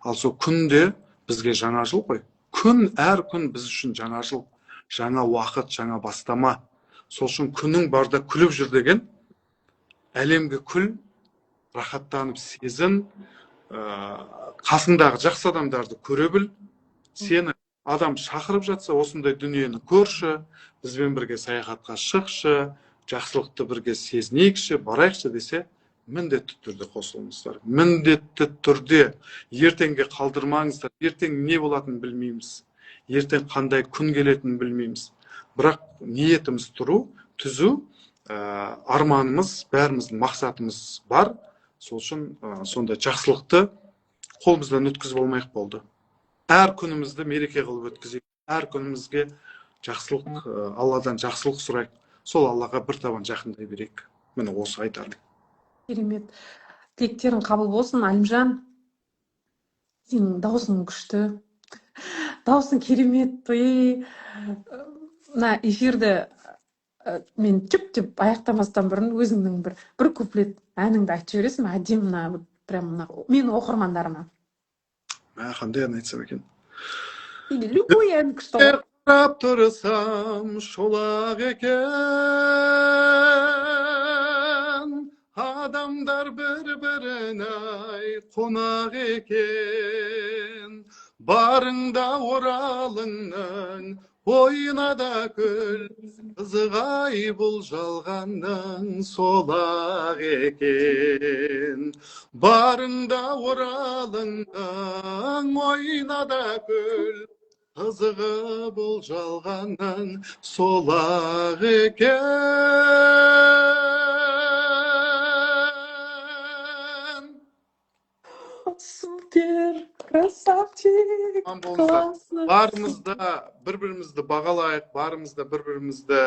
Ал сол күнде бізге жаңа жыл ғой. Күн, әр күн біз үшін жаңа жыл, жаңа уақыт, жаңа бастама. Сол үшін күнің барда күліп жүр деген, әлемге күл, рахаттанып сезін, қасыңдағы жақсы адамдарды көре біл. Сені адам шақырып жатса, осындай дүниені көрші, бізбен бірге саяхатқа шықшы, жақсылықты бірге сезінейікші, барайықшы десе, міндетті түрде қосылыңыздар. Міндетті түрде ертеңге қалдырмаңыздар. Ертең не болатынын білмейміз. ертең қандай күн келетінін білмейміз. Бірақ ниетіміз түзу, арманымыз, бәріміздің мақсатымыз бар. Сол үшін сондай жақсылықты қолымыздан өткізіп болмайық болды. Әр күнімізді мереке қылып өткізейік. Әр күнімізге жақсылық, Алладан жақсылық сұрайық. Сол Аллаға бір табан жақындай берейік. Міне осы айтарым. Керемет. Тілектерің қабыл болсын, Әлімжан. Сенің даусың күшті. Даусың керемет. Мына эфирді мен чүп деп аяқтамастан бұрын өзіңнің бір куплет әніңді айтып жібересің, әдемі прям менің оқырмандарыма. Қандай ән айтсам екен? Любой ән күшті. Қарап тұрсам шолақ екен, адамдар бір-біріне қонақ екен. Барыңда оралыңның ойына да күл, қызығай бұл жалғанның солақ екен. Барыңда оралыңның ойына да күл, қызығы бұл жалғанның солақ екен. Супер, красавчик, классно. Барымызда бір-бірімізді бағалайық, барымызда бір-бірімізді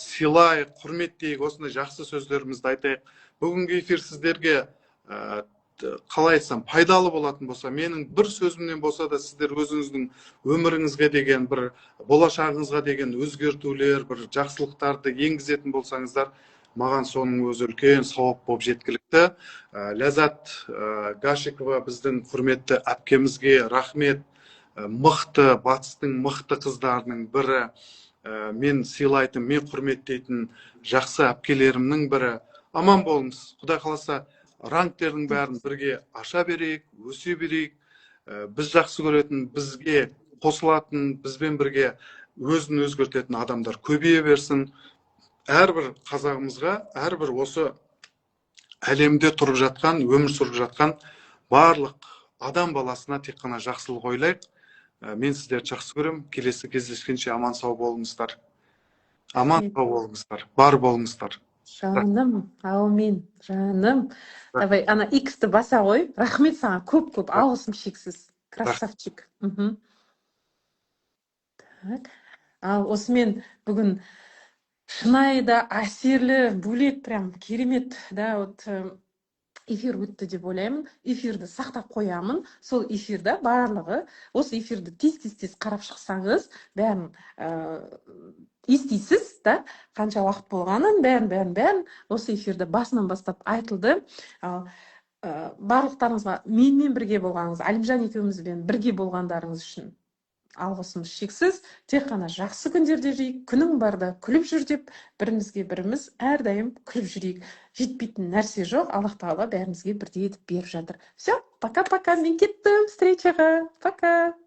сыйлайық, құрметтейік, осындай жақсы сөздерімізді айтайық. Бүгінгі эфир сіздерге қалай айтсам пайдалы болатын болса, менің бір сөзімнен болса да сіздер өзіңіздің өміріңізге деген, бір болашағыңызға деген өзгертулер, бір жақсылықтарды енгізетін болсаңыздар, маған соның өзі үлкен сауап болып жеткілікті. Ләззат Гашикова біздің құрметті әпкемізге рахмет. Мықты, батыстың мықты қыздарының бірі, мен сыйлайтын, мен құрметтейтін жақсы әпкелерімнің бірі. Аман болыңыз. Құдай қаласа, рангтердің бәрін бірге аша берейік, өсе берейік. Біз жақсы көретін, бізге қосылатын, бізбен бірге өзін өзгертетін адамдар көбейе берсін. Әрбір қазағымызға, әрбір осы әлемде тұрып жатқан, өмір сүріп жатқан барлық адам баласына тек қана жақсылық ойлайық. Мен сіздерді жақсы көрем. Келесі кездескенше аман сау болыңыздар. Аман сау болыңыздар. Бар болыңыздар. Жаным, аумин, жаным. Давай, ана X-ті баса ғой. Рахмет саған, көп, алғысым шексіз. Красавчик. Так. Ал осымен бүгін шынайы да әсерлі, бөлек, прям керемет, да, вот эфир өтті деп ойлаймын. Эфирді сақтап қоямын. Сол эфирді барлығы, осы эфирді тез қарап шықсаңыз, бәрін естисіз, да, қанша уақыт болғанын, бәрін осы эфирді басынан бастап айтылды. Барлықтарыңызға менімен бірге болғаныңыз, Әлімжан екеумізбен бірге болғандарыңыз үшін алғысымыз шексіз. Тек қана жақсы күндерде жүрейік, күнің барда күліп жүр деп, бірімізге біріміз әрдайым күліп жүрейік. Жетпейтін нәрсе жоқ, Аллах тағала бәрімізге бірдей етіп беріп жатыр. Все, пока-пока, мен кеттім встречаға. Пока.